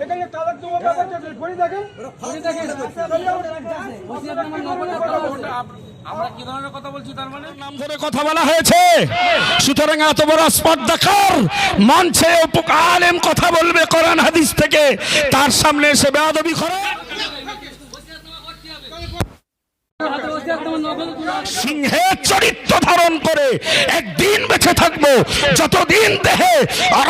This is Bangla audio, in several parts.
এখানে তালাক দেওয়া ব্যাপারটা ঘড়ি দেখেন, আমরা কি ধরনের কথা বলছি? তার মানে নাম ধরে কথা বলা হয়েছে। সুতরাং এত বড় স্পর্ধাকার মঞ্চে আলেম কথা বলবে কোরআন হাদিস থেকে, তার সামনে এসে বেয়াদবি করে। সিংহের চরিত্র ধারণ করে একদিন বেঁচে থাকবো, যতদিন দেহে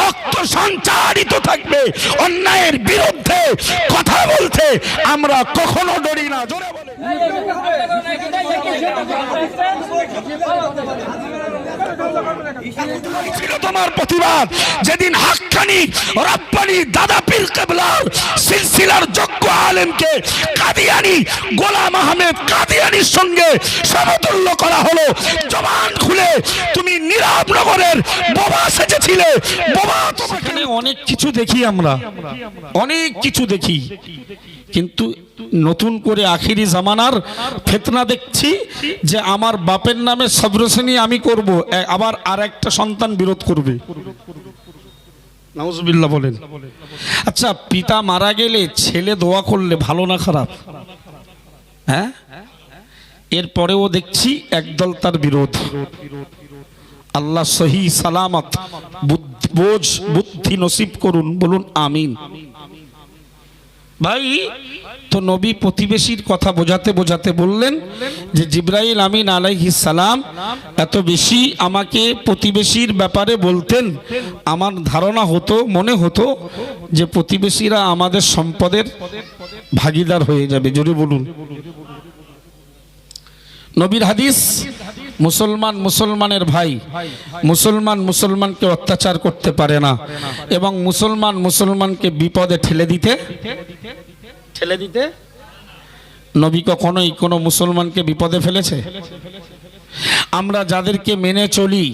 রক্ত সঞ্চারিত থাকবে অন্যায়ের বিরুদ্ধে কথা বলতে আমরা কখনো ডরি না। জোরে বলে ছিল তোমার প্রতিবাদ যেদিন হাক্কানি রব্বানি দাদা পীর কেবলার সিলসিলার যোগ্য আলেমকে কাদিয়ানি গোলাম আহমেদ কাদিয়ানির সঙ্গে সমতুল্য করা হলো। জবান খুলে তুমি নীরবনগরের বোবা সেজেছিলে। বোবা, তোমাকে অনেক কিছু দেখি, আমরা অনেক কিছু দেখি, কিন্তু নতুন করে আখিরি জামানার ফিতনা দেখছি যে আমার বাপের নামে সবরসেনি আমি করব, আবার আর একটা সন্তান বিরোধ করবে। নাউজুবিল্লাহ বলেন। আচ্ছা, পিতা মারা গেলে ছেলে দোয়া করলে ভালো না খারাপ? হ্যাঁ, এরপরেও দেখছি একদল তার বিরোধ। আল্লাহ সহি সালামত বুদ্ধি নসিব করুন, বলুন আমিন। ভাই, তো নবী প্রতিবেশীর কথা বোঝাতে বোঝাতে বললেন যে জিবরাইল আমিন আলাইহিস সালাম এত বেশি আমাকে প্রতিবেশীর ব্যাপারে বলতেন, আমার ধারণা হতো, মনে হতো যে প্রতিবেশীরা আমাদের সম্পদের ভাগীদার হয়ে যাবে। জোরে বলুন। নবীর হাদিস, মুসলমান মুসলমানের ভাই, মুসলমান মুসলমানকে অত্যাচার করতে পারে না, এবং মুসলমান মুসলমানকে বিপদে ঠেলে দিতে নবী কখনোই কোনো মুসলমানকে বিপদে ফেলেছে? আমরা যাদেরকে মেনে চলি,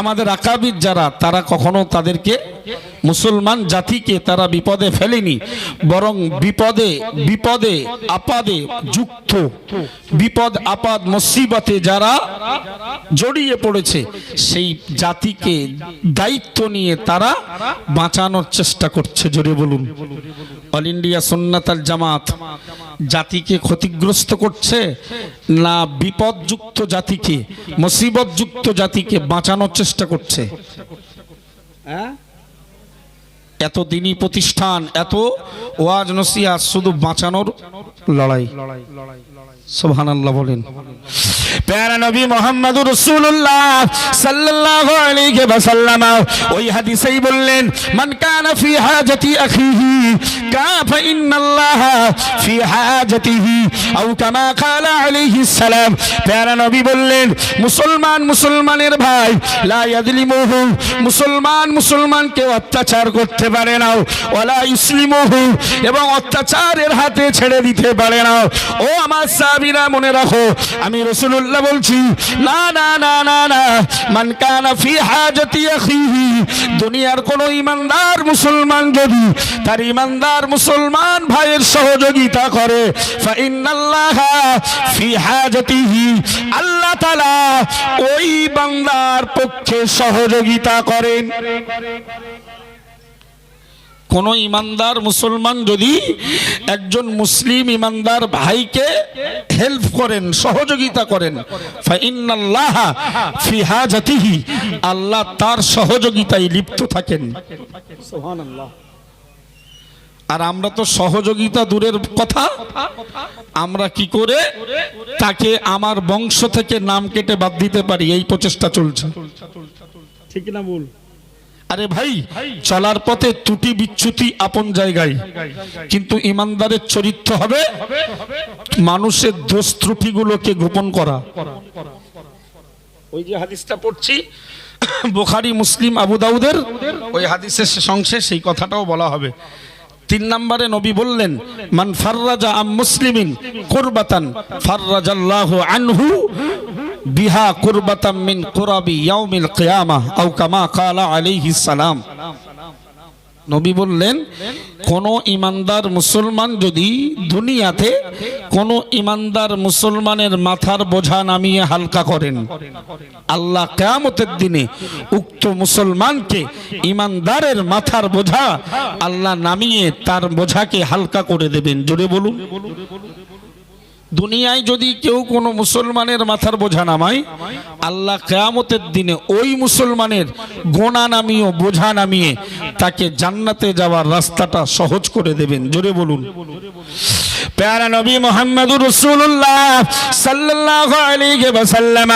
আমাদের আকাবির যারা, তারা কখনো তাদেরকে, মুসলমান জাতিকে তারা বিপদে ফেলেনি, বরং বিপদে আপাদে যুক্ত, বিপদ আপদ মুসিবতে যারা জড়িয়ে পড়েছে সেই জাতিকে দায়িত্ব নিয়ে তারা বাঁচানোর চেষ্টা করছে। জোরে বলুন। অল ইন্ডিয়া সুন্নাত আল জামাত জাতিকে ক্ষতিগ্রস্ত করছে না বিপদযুক্ত জাতিকে, মুসিবতযুক্ত জাতিকে বাঁচানোর চেষ্টা করছে? এত দিনী প্রতিষ্ঠান, এত ওয়াজ নসিহত, শুধু বাঁচানোর লড়াই। সুবহানাল্লাহ বলেন। প্যারা নবী মুহাম্মদুর রাসূলুল্লাহ সাল্লাল্লাহু আলাইহি ওয়াসাল্লাম ওই হাদিসেই বললেন, মান কানা ফি হাজাতি আখিহি কাফা ইন্নাল্লাহা ফি হাজাতিহি, আও কামা ক্বালা আলাইহিস সালাম। প্যারা নবী বললেন, মুসলমান মুসলমানের ভাই, লা ইয়াযলিমুহু, মুসলমান মুসলমানকে অত্যাচার করতে পারে না, ওয়ালা ইসলিমুহু, এবং অত্যাচারের হাতে ছেড়ে দিতে পারে না। ও আমার সাহাবীরা, মনে রাখো, আমি রাসূলুল্লাহ বলছি, না না না না না, মান কানা ফি হাজাতি আখিহি, দুনিয়ার কোন ইমানদার মুসলমান যদি তার ইমানদার মুসলমান ভাইয়ের সহযোগিতা করে, ফা ইন্নাল্লাহা ফি হাজাতিহি, আল্লাহ তাআলা ওই বান্দার পক্ষে সহযোগিতা করেন। কোন ইমানদার মুসলমান যদি একজন মুসলিম ইমানদার ভাইকে হেল্প করেন, সহযোগিতা করেন, ফাইন্নাল্লাহা ফি হাজাতিহি, আল্লাহ তার সহযোগিতায় লিপ্ত থাকেন। সুবহানাল্লাহ। আর আমরা তো সহযোগিতা দূরের কথা, আমরা কি করে তাকে আমার বংশ থেকে নাম কেটে বাদ দিতে পারি, এই প্রচেষ্টা চলছে। ঠিক না বল? আরে ভাই, চলার পথে ত্রুটি বিচ্যুতি আপন জায়গায়, কিন্তু ইমানদারের চরিত্র হবে মানুষের দোষ ত্রুটিগুলোকে গোপন করা। ওই যে হাদিসটা পড়ছি বুখারী, মুসলিম, আবু দাউদের, ওই হাদিসের সংক্ষেপে সেই কথাটাও বলা হবে। 3 নম্বরে নবী বললেন, মান ফাররাজা আম মুসলিমিন কুরবাতান ফাররাজাল্লাহু আনহু বিহা কুরবাতাম মিন কুরাবি ইয়াউমিল কিয়ামাহ, আও কামা ক্বালা আলাইহিস সালাম। নবী বললেন কোন ইমানদার মুসলমান যদি দুনিয়াতে কোন ইমানদার মুসলমানের মাথার বোঝা নামিয়ে হালকা করেন, আল্লাহ কিয়ামতের দিনে উক্ত মুসলমানকে ইমানদারের মাথার বোঝা আল্লাহ নামিয়ে তার বোঝাকে হালকা করে দেবেন। জোরে বলুন। দুনিয়ায় যদি কেউ কোনো মুসলমানের মাথার বোঝা নামায়, আল্লাহ কিয়ামতের দিনে ওই মুসলমানের গোনা নামিয়ে বোঝা নামিয়ে তাকে জান্নাতে যাওয়ার রাস্তাটা সহজ করে দেবেন। জোরে বলুন। প্যারা নবী মুহাম্মদুর রাসূলুল্লাহ সাল্লাল্লাহু আলাইহি ওয়াসাল্লাম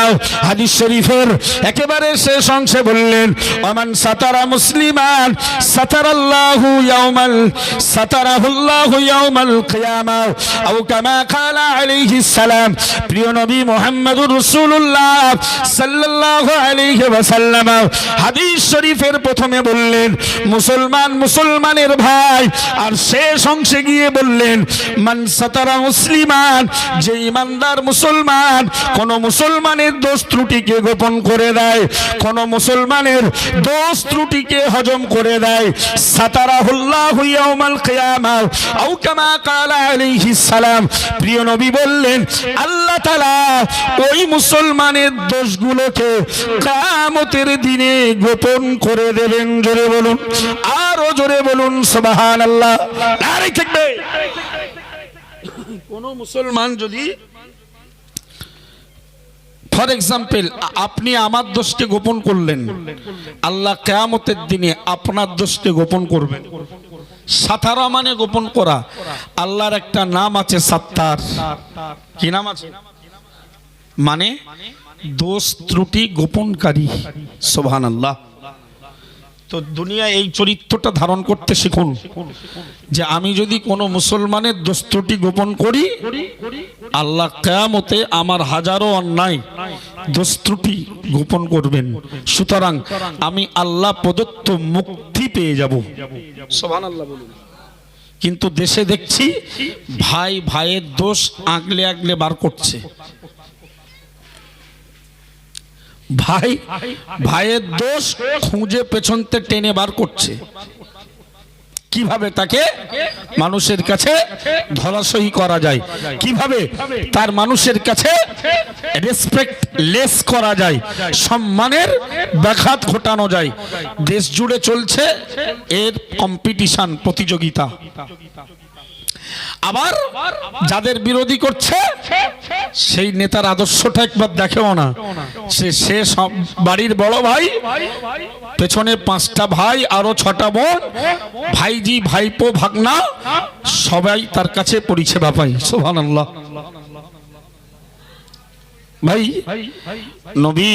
হাদিস শরীফের একেবারে শেষ অংশে বললেন, ওমান সাতারা মুসলিমান সাতারাল্লাহু সাতারাহুল্লাহু ইয়াউমাল কিয়ামাহ আও কামা ক্বালা আলাইহিস সালাম। প্রিয় নবী মুহাম্মদুর রাসূলুল্লাহ সাল্লাল্লাহু আলাইহি ওয়াসাল্লাম হাদিস শরীফের প্রথমে বললেন মুসলমান মুসলমানের ভাই, আর শেষ অংশে গিয়ে বললেন মান সাতারা মুসলিমান, যে ইমানদার মুসলমান কোন মুসলমানের দোষ ত্রুটিকে গোপন করে দেয়, কোন মুসলমানের দোষ ত্রুটিকে হজম করে দেয়, সাতারাহুল্লাহু ইয়াউমাল কিয়ামাহ আও কামা ক্বালা আলাইহিস সালাম। প্রিয় নবী বললেন আল্লাহ তাআলা ওই মুসলমানের দোষগুলোকে কিয়ামতের দিনে গোপন করে দেবেন। জোরে বলুন, আরো জোরে বলুন সুবহানাল্লাহ। নারে তাকবীর। কোন মুসলমান যদি ফর এক্সাম্পল আপনি আমার দোষকে গোপন করলেন, আল্লাহ কিয়ামতের দিনে আপনার দোষকে গোপন করবেন। সাতারা মানে গোপন করা। আল্লাহর একটা নাম আছে সাত্তার। কি নাম আছে? মানে দোষ ত্রুটি গোপনকারী। সুবহানাল্লাহ। তো দুনিয়ায় এই চরিত্রটা ধারণ করতে শিখুন যে আমি যদি কোনো মুসলমানের দোষ ত্রুটি গোপন করি, আল্লাহ কিয়ামতে আমার হাজারো অন্যায় দোষ ত্রুটি গোপন করবেন। সুতরাং আমি আল্লাহ প্রদত্ত মুক্তি পেয়ে যাব। সুবহানাল্লাহ বলুন। কিন্তু দেশে দেখছি ভাই ভাইয়ের দোষ আগলে আগলে বার করছে, ভাই ভাইয়ের দোষ খুঁজে পেছনতে টেনে বার করছে। কিভাবে তাকে মানুষের কাছে ধরাশয়ী করা যায়, কিভাবে তার মানুষের কাছে রেসপেক্ট লেস করা যায়, সম্মানের ব্যাঘাত ঘটানো যায়। দেশ জুড়ে চলছে এর কম্পিটিশন, প্রতিযোগিতা। আবার যাদের বিরোধী করছে সেই নেতার আদর্শটা একবার দেখেও না। সে সব বাড়ির বড় ভাই, পেছনে 5টা ভাই আরো 6টা বোন, ভাইজি ভাইপো ভাগনা সবাই তার কাছে পরিষেবা পায়। সুবহানাল্লাহ। ভাই নবী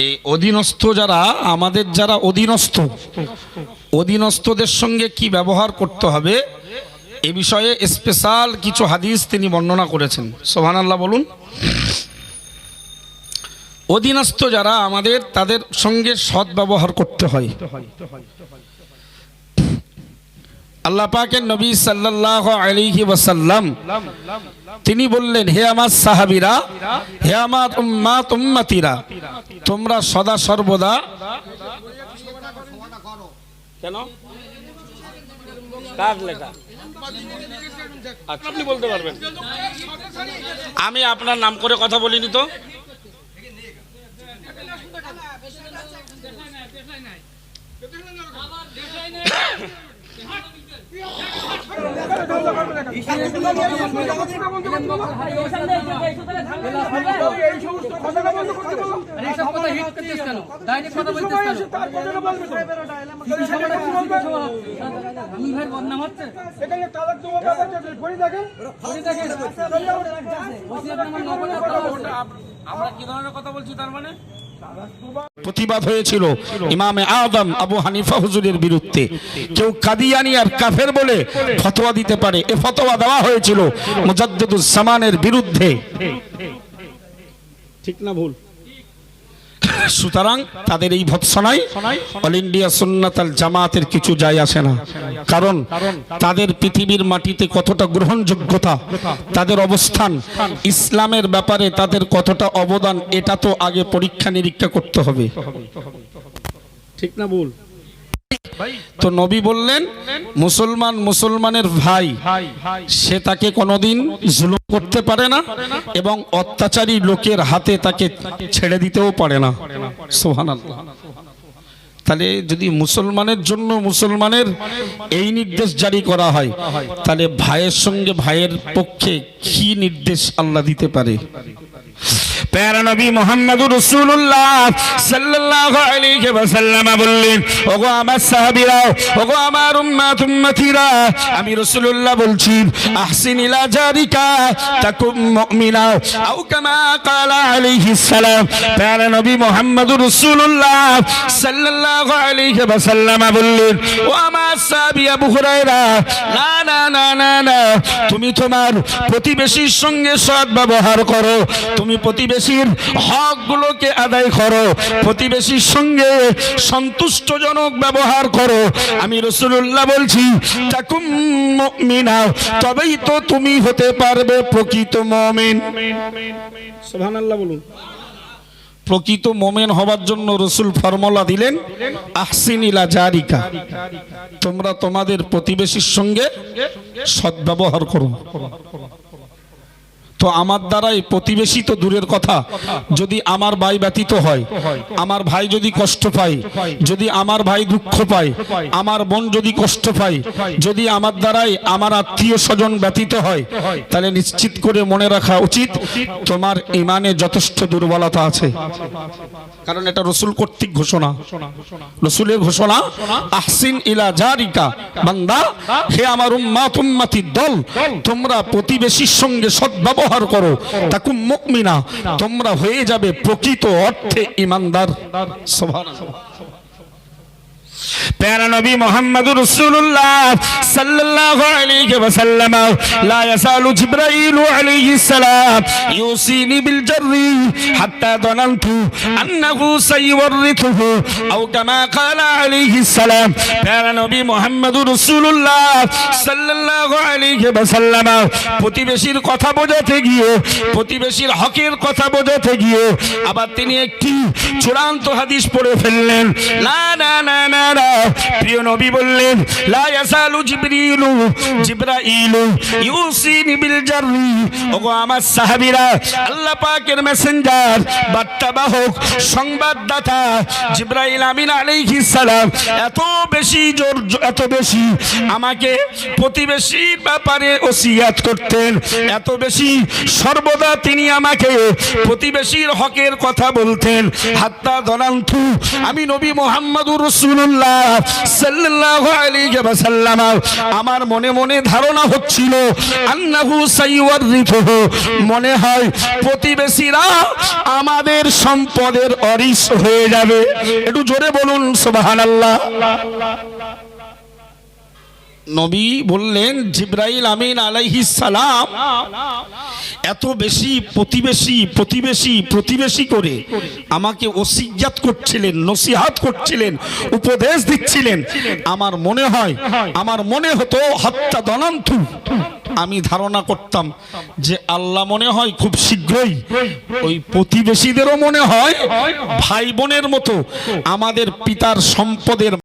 এই অধীনস্থ যারা, আমাদের যারা অধীনস্থদের সঙ্গে কি ব্যবহার করতে হবে এ বিষয়ে স্পেশাল কিছু হাদিস তিনি বর্ণনা করেছেন। সুবহানাল্লাহ বলুন। অধীনস্থ যারা আমাদের, তাদের সঙ্গে সৎ ব্যবহার করতে হয়। আল্লাহ পাকের নবী সাল্লাল্লাহু আলাইহি ওয়াসাল্লাম তিনি বললেন, হে আমার সাহাবীরা, হে আমার উম্মতিরা, তোমরা সদা সর্বদা কেন কার লেখা আপনি বলতে পারবেন, আমি আপনার নাম করে কথা বলিনি তো। আমরা কি ধরনের কথা বলছি? তার মানে প্রতিবাদ হয়েছিল ইমামে আযম আবু হানিফা হুজুরের বিরুদ্ধে। কেউ কাদিয়ানী আর কাফের বলে ফতোয়া দিতে পারে, এ ফতোয়া দেওয়া হয়েছিল মুজাদ্দিদুস জামানের বিরুদ্ধে। ঠিক না ভুল? সুতরাং তাদের এই ভৎসনায় অল ইন্ডিয়া সুন্নাতুল জামাতের কিছু যায় আসে না। কারণ তাদের পৃথিবীর মাটিতে কতটা গ্রহণযোগ্যতা, তাদের অবস্থান, ইসলামের ব্যাপারে তাদের কতটা অবদান, এটা তো আগে পরীক্ষা নিরীক্ষা করতে হবে। ঠিক না ভুল? তো নবী বললেন মুসলমান মুসলমানের ভাই, সে তাকে কোনোদিন জুলুম করতে পারে না এবং অত্যাচারী লোকের হাতে তাকে ছেড়ে দিতেও পারে না। সুবহানাল্লাহ। তাহলে যদি মুসলমানের জন্য মুসলমানের এই নির্দেশ জারি করা হয়, তাহলে ভাইয়ের সঙ্গে ভাইয়ের পক্ষে কি নির্দেশ আল্লাহ দিতে পারে? প্যারা নবী মুহাম্মদুর রাসূলুল্লাহ সাল্লাল্লাহু আলাইহি ওয়াসাল্লাম বললেন, ওগো আমার সাহাবীরা, ওগো আমার উম্মতিরা, আমি রাসূলুল্লাহ বলছি, আহসিন ইলা জারিকা তাকুম মুমিনা, আও কামা ক্বালা আলাইহিস সালাম। প্যারা নবী মুহাম্মদুর রাসূলুল্লাহ সাল্লাল্লাহু আলাইহি ওয়াসাল্লাম বললেন, ও আমার সাহাবী আবু হুরায়রা, না না না না না, তুমি তোমার প্রতিবেশীর সঙ্গে সৎ ব্যবহার করো, তুমি প্রতিবেশীর হকগুলোকে আদায় করো, প্রতিবেশীর সঙ্গে সন্তুষ্টজনক ব্যবহার করো। আমি রাসূলুল্লাহ বলছি, তাকুম মুমিনা, তবেই তো তুমি হতে পারবে প্রকৃত মুমিন। সুবহানাল্লাহ বলুন। প্রকৃত মুমিন হবার জন্য রাসূল ফর্মুলা দিলেন, আহসিন ইলা জারিকা, তোমরা তোমাদের প্রতিবেশীর সঙ্গে সদ্ব্যবহার করো। তো আমার দ্বারাই প্রতিবেশী তো দূরের কথা, যদি আমার ভাই ব্যতীত হয়, আমার ভাই যদি কষ্ট পায়, যদি আমার ভাই দুঃখ পায়, আমার বোন যদি কষ্ট পায়, যদি আমার দ্বারাই আমার আত্মীয় স্বজন ব্যতীত হয়, তাহলে নিশ্চিত করে মনে রাখা উচিত তোমার ঈমানে যথেষ্ট দুর্বলতা আছে। কারণ এটা রাসূল কর্তৃক ঘোষণা, রাসূলের ঘোষণা, আহসিন ইলা জারিকা, বান্দা হে আমার উম্মতির দল, তোমরা প্রতিবেশীর সঙ্গে সদ্ব্যবহার করো, তাকুম মুমিনা, তোমরা হয়ে যাবে প্রকৃত অর্থে ঈমানদার। সুবহানাল্লাহ। প্যারা নবী মুহাম্মদুর রাসূলুল্লাহ সাল্লাল্লাহু আলাইহি ওয়াসাল্লাম, লা ইয়াসালু জিবরাইল আলাইহিস সালাম ইউসিনি বিল জাররি হাত্তা যানানতু আন্নাহু সাইওয়ারিথুহু, আও কামা ক্বালা আলাইহিস সালাম। প্যারা নবী মুহাম্মদুর রাসূলুল্লাহ সাল্লাল্লাহু আলাইহি ওয়াসাল্লাম প্রতিবেশীর কথা বোঝাতে গিয়ে, প্রতিবেশীর হকের কথা বোঝাতে গিয়ে আবার তিনি একটি চূড়ান্ত হাদিস পড়ে ফেললেন। না না না না, প্রিয় নবী বললেন, লা ইয়াসালু জিবরাইলু ইউসিনি বিল জাররি। ওগো আমার সাহাবীরা, আল্লাহ পাকের মেসেঞ্জার, বার্তাবাহক, সংবাদদাতা জিবরাইল আমিন আলাইহিস সালাম এত বেশি আমাকে প্রতিবেশীর ব্যাপারে ওসিয়াত করতেন, এত বেশি সর্বদা তিনি আমাকে প্রতিবেশীর হকের কথা বলতেন। হাত্তা যানানতু, আমি নবী মুহাম্মদুর রাসূলুল্লাহ সাল্লাল্লাহু আলাইহি ওয়াসাল্লাম, আমার মনে মনে ধারণা হচ্ছিল, আন্নাহু সাইওয়ারিথুহু, মনে হয় প্রতিবেশীরা আমাদের সম্পদের ওয়ারিশ হয়ে যাবে। একটু জোরে বলুন সুবহানাল্লাহ। নবী বললেন, জিবরাইল আমিন আলাইহিস সালাম এত বেশি প্রতিবেশী করে আমাকে ওসিয়াত করছিলেন, নসিহত করছিলেন, উপদেশ দিচ্ছিলেন। আমার মনে হতো, হাত্তা যানানতু, আমি ধারণা করতাম যে আল্লাহ মনে হয় খুব শীঘ্রই ওই প্রতিবেশীদেরও মনে হয় ভাই বোনের মতো আমাদের পিতার সম্পদের